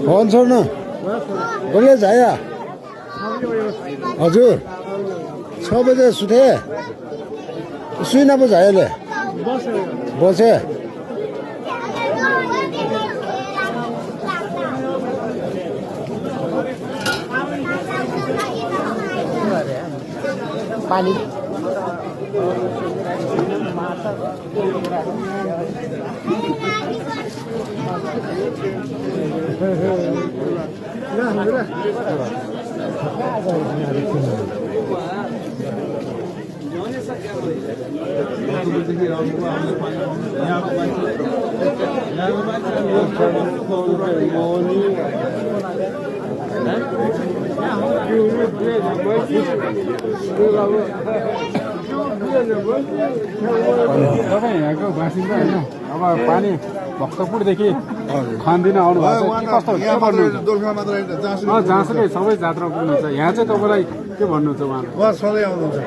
phone छोड्नु बोले झाया हजुर 6 बजे सुते सुइना पो झायाले बसे पानी तपाईँ यहाँको बासिन्दा होइन अब पानी भक्तपुरदेखि खानदिन आउनु भएको छ कस्तो के भन्नुहुन्छ जहाँसुकै सबै जात्रा पुग्नुहुन्छ यहाँ चाहिँ तपाईँलाई के भन्नुहुन्छ उहाँले सधैँ आउनुहुन्छ